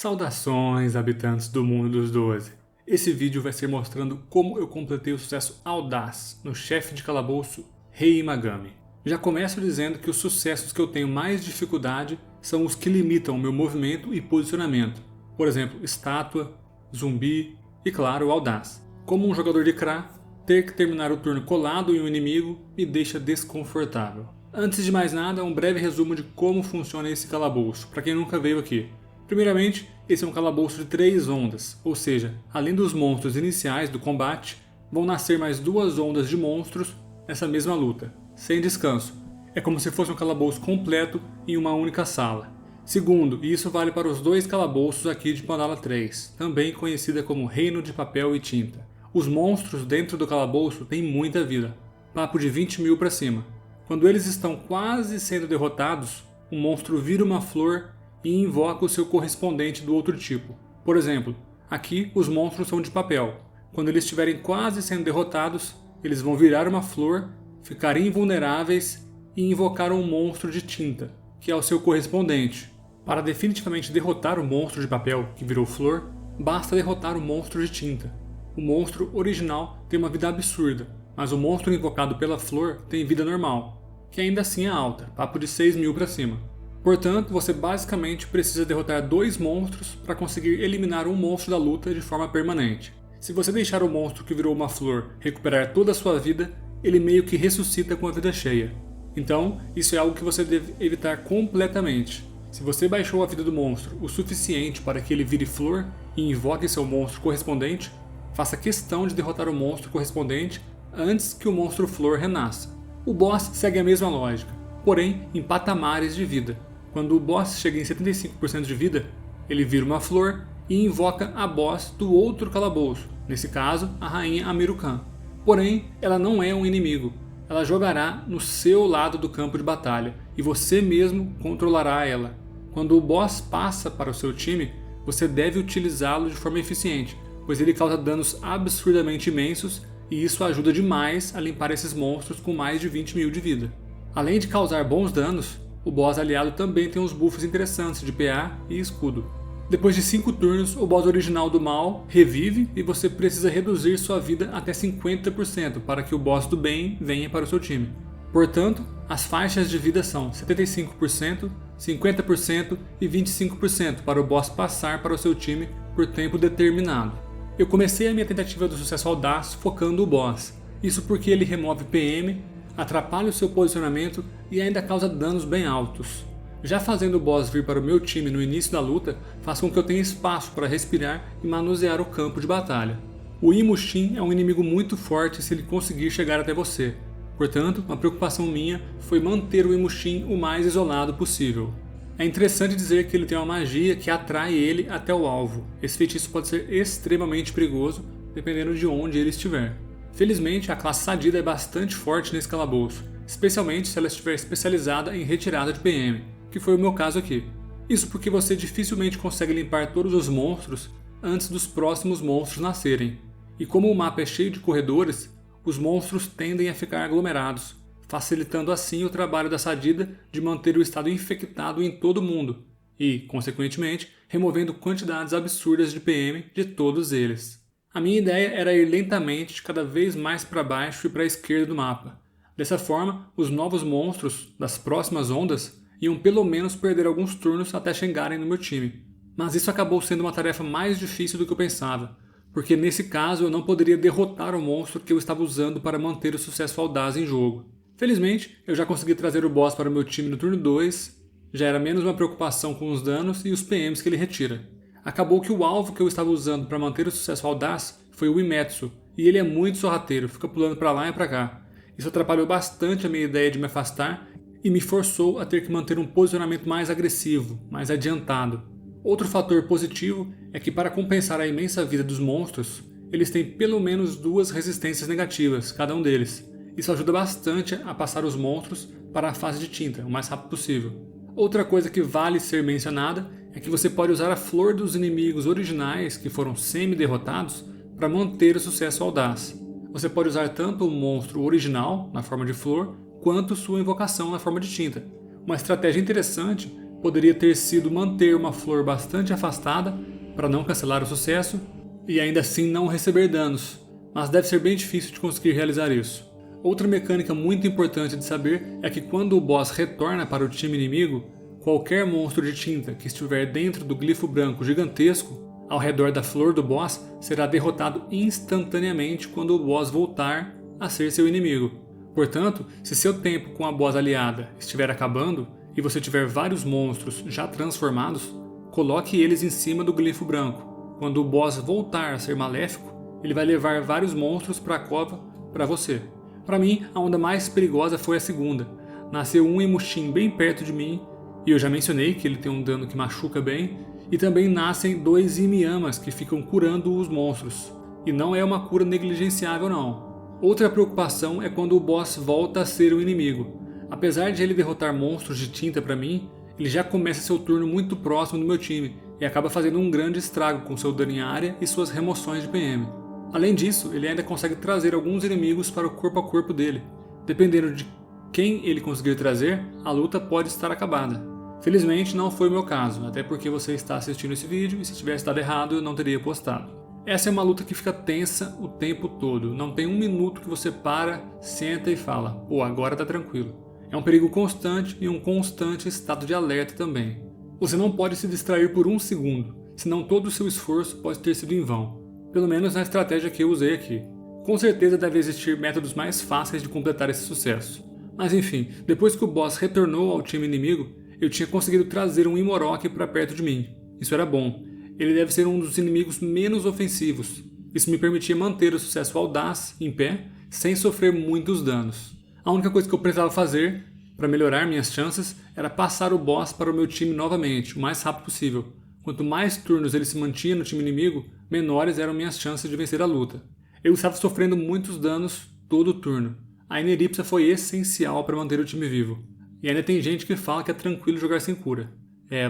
Saudações, habitantes do mundo dos 12. Esse vídeo vai ser mostrando como eu completei o sucesso audaz no chefe de calabouço Rei Imagami. Já começo dizendo que os sucessos que eu tenho mais dificuldade são os que limitam o meu movimento e posicionamento. Por exemplo, estátua, zumbi e, claro, o audaz. Como um jogador de Kra, ter que terminar o turno colado em um inimigo me deixa desconfortável. Antes de mais nada, um breve resumo de como funciona esse calabouço, para quem nunca veio aqui. Primeiramente, esse é um calabouço de 3 ondas, ou seja, além dos monstros iniciais do combate, vão nascer mais 2 ondas de monstros nessa mesma luta, sem descanso. É como se fosse um calabouço completo em uma única sala. Segundo, e isso vale para os 2 calabouços aqui de Pandala 3, também conhecida como Reino de Papel e Tinta. Os monstros dentro do calabouço têm muita vida, papo de 20 mil para cima. Quando eles estão quase sendo derrotados, o monstro vira uma flor e invoca o seu correspondente do outro tipo. Por exemplo, aqui os monstros são de papel. Quando eles estiverem quase sendo derrotados, eles vão virar uma flor, ficar invulneráveis e invocar um monstro de tinta, que é o seu correspondente. Para definitivamente derrotar o monstro de papel que virou flor, basta derrotar o monstro de tinta. O monstro original tem uma vida absurda, mas o monstro invocado pela flor tem vida normal, que ainda assim é alta, papo de 6 mil para cima. Portanto, você basicamente precisa derrotar 2 monstros para conseguir eliminar um monstro da luta de forma permanente. Se você deixar o monstro que virou uma flor recuperar toda a sua vida, ele meio que ressuscita com a vida cheia. Então, isso é algo que você deve evitar completamente. Se você baixou a vida do monstro o suficiente para que ele vire flor e invoque seu monstro correspondente, faça questão de derrotar o monstro correspondente antes que o monstro flor renasça. O boss segue a mesma lógica, porém em patamares de vida. Quando o boss chega em 75% de vida, ele vira uma flor e invoca a boss do outro calabouço, nesse caso a rainha Amiru-Khan. Porém, ela não é um inimigo, ela jogará no seu lado do campo de batalha e você mesmo controlará ela. Quando o boss passa para o seu time, você deve utilizá-lo de forma eficiente, pois ele causa danos absurdamente imensos e isso ajuda demais a limpar esses monstros com mais de 20 mil de vida. Além de causar bons danos, o boss aliado também tem uns buffs interessantes de PA e escudo. Depois de 5 turnos, o boss original do mal revive e você precisa reduzir sua vida até 50% para que o boss do bem venha para o seu time. Portanto, as faixas de vida são 75%, 50% e 25% para o boss passar para o seu time por tempo determinado. Eu comecei a minha tentativa do sucesso audaz focando o boss, isso porque ele remove PM, atrapalha o seu posicionamento e ainda causa danos bem altos. Já fazendo o boss vir para o meu time no início da luta, faz com que eu tenha espaço para respirar e manusear o campo de batalha. O Imushin é um inimigo muito forte se ele conseguir chegar até você. Portanto, uma preocupação minha foi manter o Imushin o mais isolado possível. É interessante dizer que ele tem uma magia que atrai ele até o alvo. Esse feitiço pode ser extremamente perigoso, dependendo de onde ele estiver. Felizmente, a classe Sadida é bastante forte nesse calabouço, especialmente se ela estiver especializada em retirada de PM, que foi o meu caso aqui. Isso porque você dificilmente consegue limpar todos os monstros antes dos próximos monstros nascerem. E como o mapa é cheio de corredores, os monstros tendem a ficar aglomerados, facilitando assim o trabalho da Sadida de manter o estado infectado em todo mundo e, consequentemente, removendo quantidades absurdas de PM de todos eles. A minha ideia era ir lentamente cada vez mais para baixo e para a esquerda do mapa. Dessa forma, os novos monstros das próximas ondas iam pelo menos perder alguns turnos até chegarem no meu time. Mas isso acabou sendo uma tarefa mais difícil do que eu pensava, porque nesse caso eu não poderia derrotar o monstro que eu estava usando para manter o sucesso audaz em jogo. Felizmente, eu já consegui trazer o boss para o meu time no turno 2, já era menos uma preocupação com os danos e os PMs que ele retira. Acabou que o alvo que eu estava usando para manter o sucesso audaz foi o Imetsu, e ele é muito sorrateiro, fica pulando para lá e para cá. Isso atrapalhou bastante a minha ideia de me afastar e me forçou a ter que manter um posicionamento mais agressivo, mais adiantado. Outro fator positivo é que para compensar a imensa vida dos monstros, eles têm pelo menos 2 resistências negativas, cada um deles. Isso ajuda bastante a passar os monstros para a fase de tinta, o mais rápido possível. Outra coisa que vale ser mencionada é que você pode usar a flor dos inimigos originais que foram semi-derrotados para manter o sucesso audaz. Você pode usar tanto o monstro original, na forma de flor, quanto sua invocação na forma de tinta. Uma estratégia interessante poderia ter sido manter uma flor bastante afastada para não cancelar o sucesso e ainda assim não receber danos, mas deve ser bem difícil de conseguir realizar isso. Outra mecânica muito importante de saber é que quando o boss retorna para o time inimigo, qualquer monstro de tinta que estiver dentro do glifo branco gigantesco ao redor da flor do boss será derrotado instantaneamente quando o boss voltar a ser seu inimigo. Portanto, se seu tempo com a boss aliada estiver acabando e você tiver vários monstros já transformados, coloque eles em cima do glifo branco. Quando o boss voltar a ser maléfico, ele vai levar vários monstros para a cova para você. Para mim, a onda mais perigosa foi a segunda. Nasceu um Emushin bem perto de mim, e eu já mencionei que ele tem um dano que machuca bem, e também nascem 2 Imiyamas que ficam curando os monstros. E não é uma cura negligenciável não. Outra preocupação é quando o boss volta a ser o inimigo. Apesar de ele derrotar monstros de tinta para mim, ele já começa seu turno muito próximo do meu time, e acaba fazendo um grande estrago com seu dano em área e suas remoções de PM. Além disso, ele ainda consegue trazer alguns inimigos para o corpo a corpo dele. Dependendo de quem ele conseguir trazer, a luta pode estar acabada. Felizmente não foi o meu caso, até porque você está assistindo esse vídeo e se tivesse dado errado eu não teria postado. Essa é uma luta que fica tensa o tempo todo, não tem um minuto que você para, senta e fala, pô, agora tá tranquilo. É um perigo constante e um constante estado de alerta também. Você não pode se distrair por um segundo, senão todo o seu esforço pode ter sido em vão. Pelo menos na estratégia que eu usei aqui. Com certeza deve existir métodos mais fáceis de completar esse sucesso. Mas enfim, depois que o boss retornou ao time inimigo, eu tinha conseguido trazer um Imorok para perto de mim. Isso era bom. Ele deve ser um dos inimigos menos ofensivos. Isso me permitia manter o sucesso audaz em pé, sem sofrer muitos danos. A única coisa que eu precisava fazer, para melhorar minhas chances, era passar o boss para o meu time novamente, o mais rápido possível. Quanto mais turnos ele se mantinha no time inimigo, menores eram minhas chances de vencer a luta. Eu estava sofrendo muitos danos todo o turno. A Eneripsa foi essencial para manter o time vivo. E ainda tem gente que fala que é tranquilo jogar sem cura.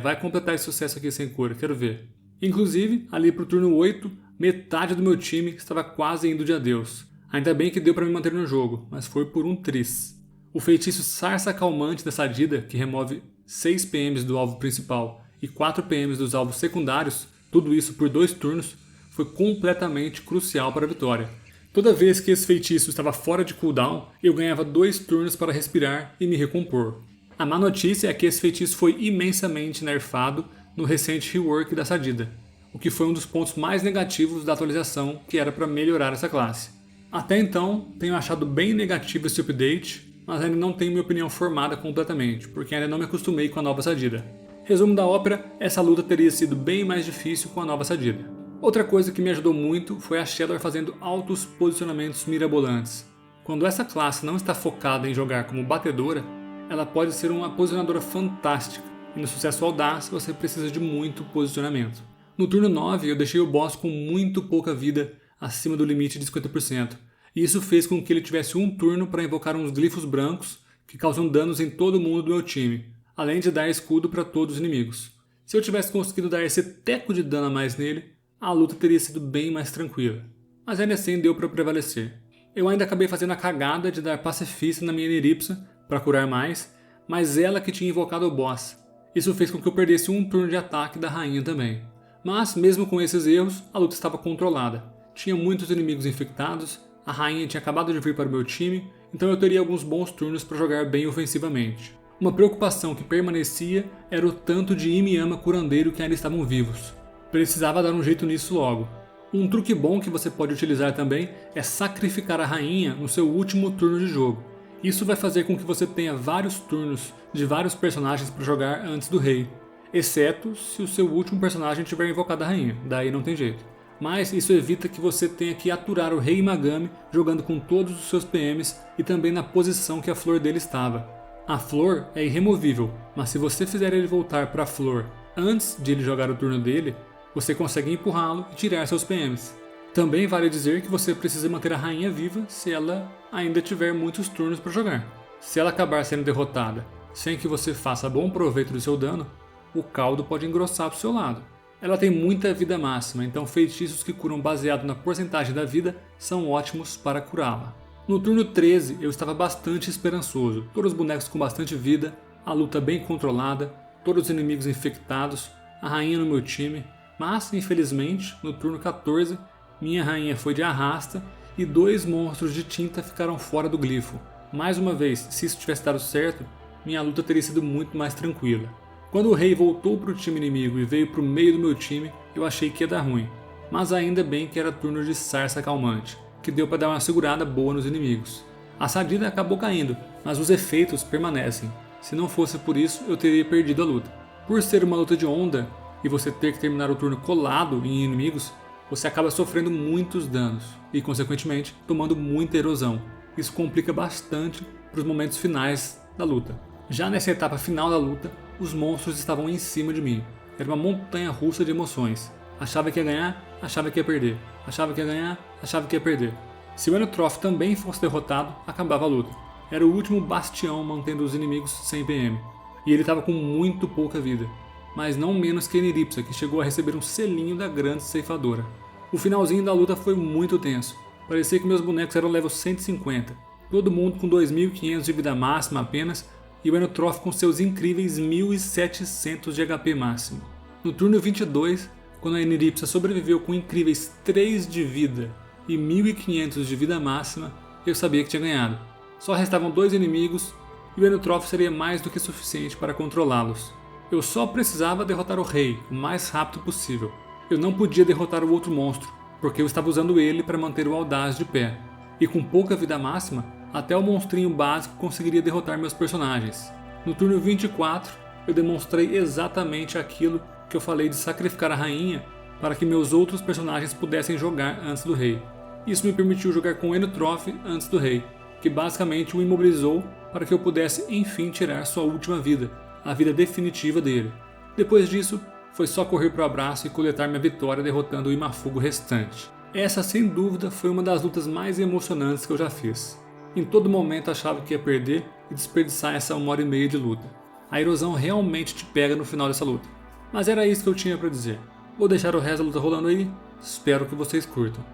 Vai completar esse sucesso aqui sem cura, quero ver. Inclusive, ali pro turno 8, metade do meu time estava quase indo de adeus. Ainda bem que deu para me manter no jogo, mas foi por um tris. O feitiço Sarça Calmante da Sadida, que remove 6 PMs do alvo principal e 4 PMs dos alvos secundários, tudo isso por 2 turnos, foi completamente crucial para a vitória. Toda vez que esse feitiço estava fora de cooldown, eu ganhava 2 turnos para respirar e me recompor. A má notícia é que esse feitiço foi imensamente nerfado no recente rework da Sadida, o que foi um dos pontos mais negativos da atualização que era para melhorar essa classe. Até então, tenho achado bem negativo esse update, mas ainda não tenho minha opinião formada completamente, porque ainda não me acostumei com a nova Sadida. Resumo da ópera, essa luta teria sido bem mais difícil com a nova Sadida. Outra coisa que me ajudou muito foi a Shadowr fazendo altos posicionamentos mirabolantes. Quando essa classe não está focada em jogar como batedora, ela pode ser uma posicionadora fantástica, e no sucesso audaz você precisa de muito posicionamento. No turno 9 eu deixei o boss com muito pouca vida acima do limite de 50%, e isso fez com que ele tivesse um turno para invocar uns glifos brancos que causam danos em todo mundo do meu time, além de dar escudo para todos os inimigos. Se eu tivesse conseguido dar esse teco de dano a mais nele, a luta teria sido bem mais tranquila. Mas ainda assim deu para prevalecer. Eu ainda acabei fazendo a cagada de dar pacifista na minha Eneripsa para curar mais, mas ela que tinha invocado o boss. Isso fez com que eu perdesse um turno de ataque da rainha também. Mas mesmo com esses erros, a luta estava controlada. Tinha muitos inimigos infectados, a rainha tinha acabado de vir para o meu time, então eu teria alguns bons turnos para jogar bem ofensivamente. Uma preocupação que permanecia era o tanto de Imiyama curandeiro que ainda estavam vivos. Precisava dar um jeito nisso logo. Um truque bom que você pode utilizar também é sacrificar a rainha no seu último turno de jogo. Isso vai fazer com que você tenha vários turnos de vários personagens para jogar antes do rei, exceto se o seu último personagem tiver invocado a rainha, daí não tem jeito. Mas isso evita que você tenha que aturar o Rei Magami jogando com todos os seus PMs e também na posição que a flor dele estava. A flor é irremovível, mas se você fizer ele voltar para a flor antes de ele jogar o turno dele, você consegue empurrá-lo e tirar seus PMs. Também vale dizer que você precisa manter a rainha viva se ela ainda tiver muitos turnos para jogar. Se ela acabar sendo derrotada sem que você faça bom proveito do seu dano, o caldo pode engrossar para o seu lado. Ela tem muita vida máxima, então feitiços que curam baseado na porcentagem da vida são ótimos para curá-la. No turno 13 eu estava bastante esperançoso, todos os bonecos com bastante vida, a luta bem controlada, todos os inimigos infectados, a rainha no meu time, mas infelizmente no turno 14 minha rainha foi de arrasta e 2 monstros de tinta ficaram fora do glifo. Mais uma vez, se isso tivesse dado certo, minha luta teria sido muito mais tranquila. Quando o rei voltou para o time inimigo e veio para o meio do meu time, eu achei que ia dar ruim. Mas ainda bem que era turno de Sarça Calmante, que deu para dar uma segurada boa nos inimigos. A Sadida acabou caindo, mas os efeitos permanecem. Se não fosse por isso, eu teria perdido a luta. Por ser uma luta de onda e você ter que terminar o turno colado em inimigos, você acaba sofrendo muitos danos e, consequentemente, tomando muita erosão. Isso complica bastante para os momentos finais da luta. Já nessa etapa final da luta, os monstros estavam em cima de mim. Era uma montanha russa de emoções. Achava que ia ganhar, achava que ia perder. Achava que ia ganhar, achava que ia perder. Se o Enotrof também fosse derrotado, acabava a luta. Era o último bastião mantendo os inimigos sem PM. E ele estava com muito pouca vida. Mas não menos que Eniripsa, que chegou a receber um selinho da grande ceifadora. O finalzinho da luta foi muito tenso. Parecia que meus bonecos eram level 150. Todo mundo com 2.500 de vida máxima apenas, e o Enotrof com seus incríveis 1.700 de HP máximo. No turno 22, quando a Eniripsa sobreviveu com incríveis 3 de vida e 1.500 de vida máxima, eu sabia que tinha ganhado. Só restavam 2 inimigos e o Enotrof seria mais do que suficiente para controlá-los. Eu só precisava derrotar o rei o mais rápido possível. Eu não podia derrotar o outro monstro, porque eu estava usando ele para manter o Audaz de pé. E com pouca vida máxima, até o monstrinho básico conseguiria derrotar meus personagens. No turno 24, eu demonstrei exatamente aquilo que eu falei de sacrificar a rainha para que meus outros personagens pudessem jogar antes do rei. Isso me permitiu jogar com o Enotrof antes do rei, que basicamente o imobilizou para que eu pudesse enfim tirar sua última vida, a vida definitiva dele. Depois disso, foi só correr para o abraço e coletar minha vitória derrotando o Imafugo restante. Essa sem dúvida foi uma das lutas mais emocionantes que eu já fiz. Em todo momento achava que ia perder e desperdiçar essa 1h30 de luta. A erosão realmente te pega no final dessa luta. Mas era isso que eu tinha para dizer. Vou deixar o resto da luta rolando aí, espero que vocês curtam.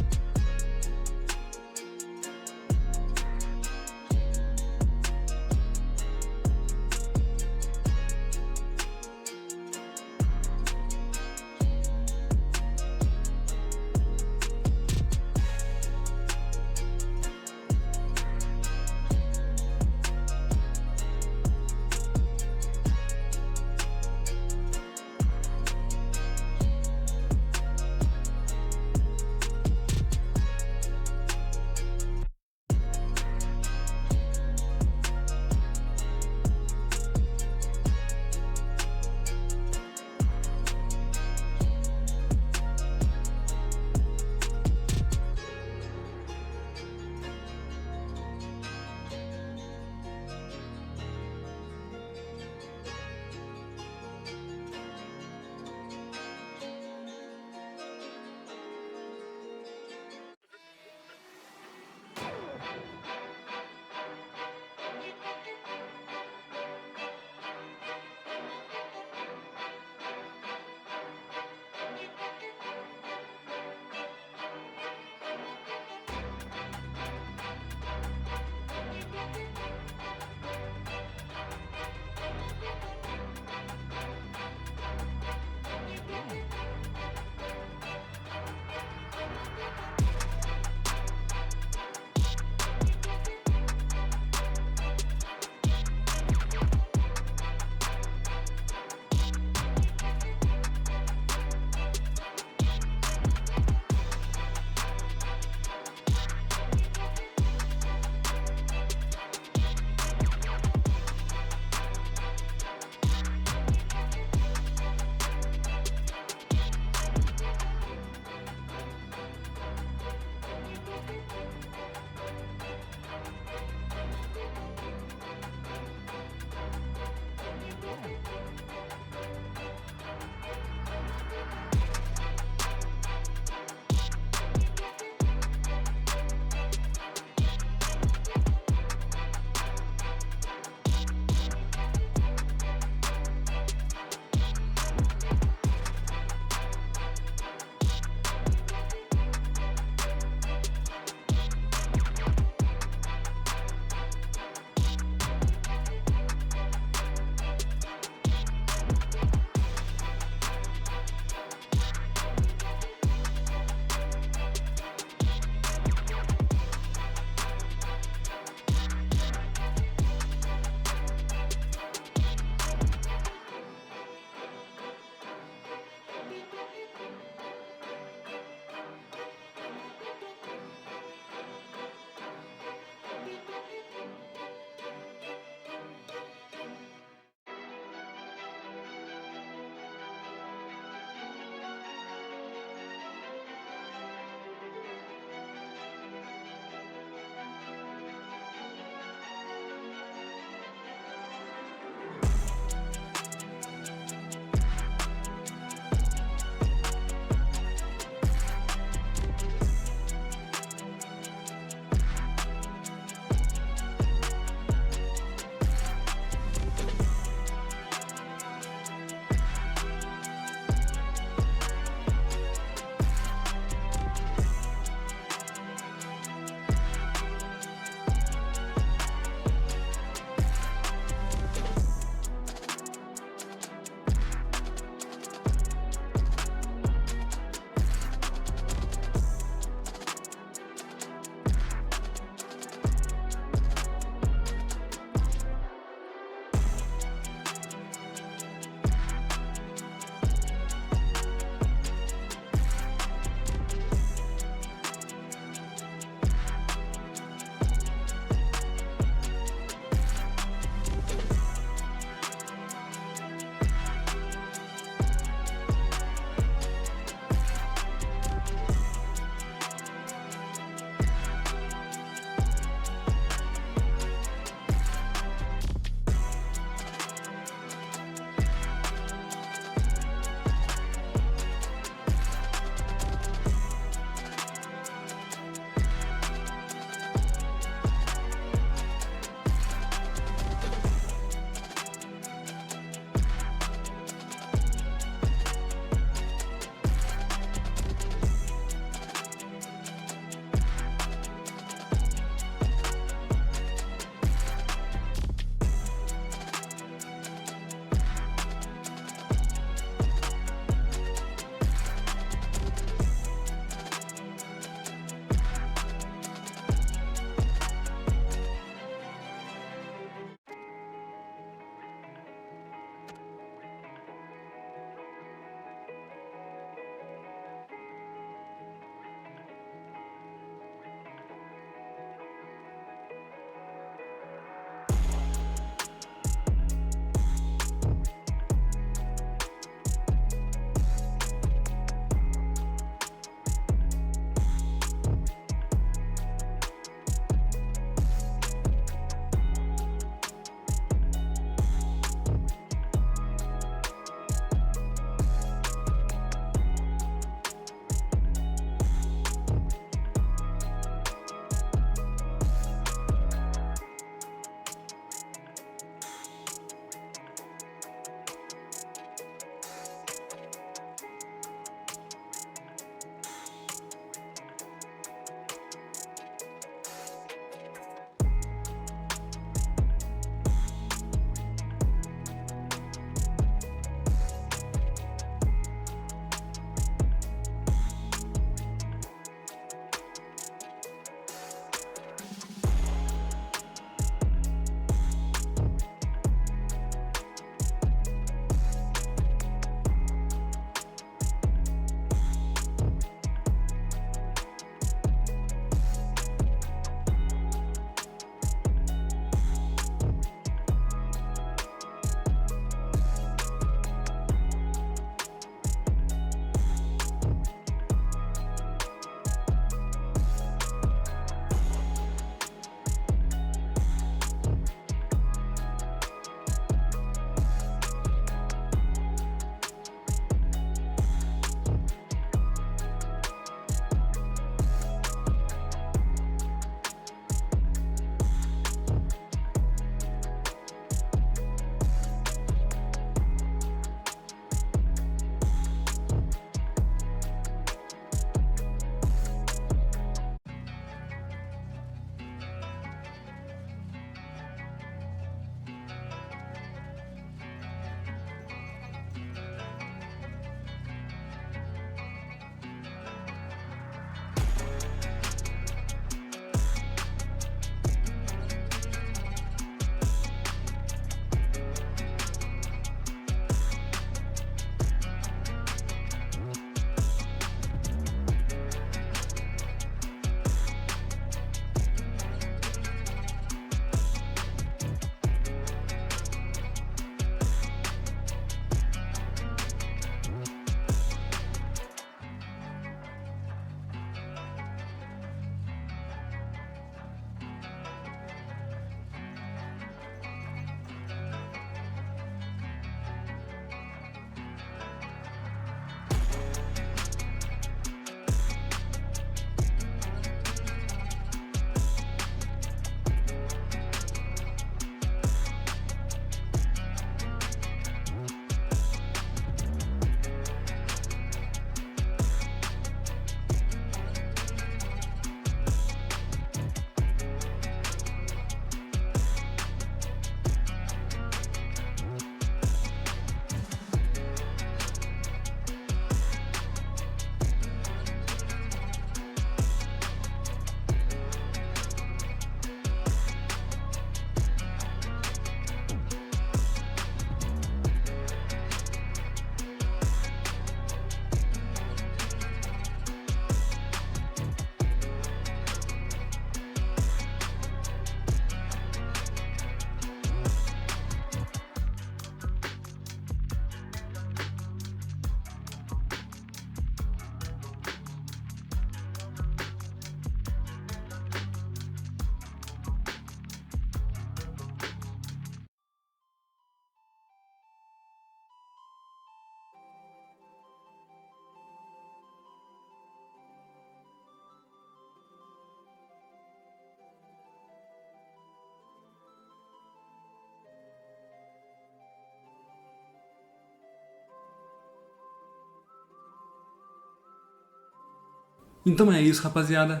Então é isso, rapaziada.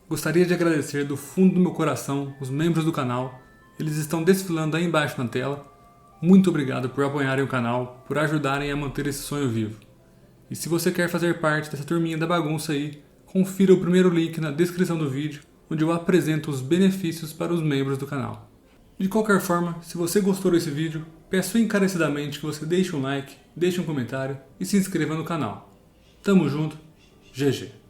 Gostaria de agradecer do fundo do meu coração os membros do canal. Eles estão desfilando aí embaixo na tela. Muito obrigado por apoiarem o canal, por ajudarem a manter esse sonho vivo. E se você quer fazer parte dessa turminha da bagunça aí, confira o primeiro link na descrição do vídeo, onde eu apresento os benefícios para os membros do canal. De qualquer forma, se você gostou desse vídeo, peço encarecidamente que você deixe um like, deixe um comentário e se inscreva no canal. Tamo junto, GG.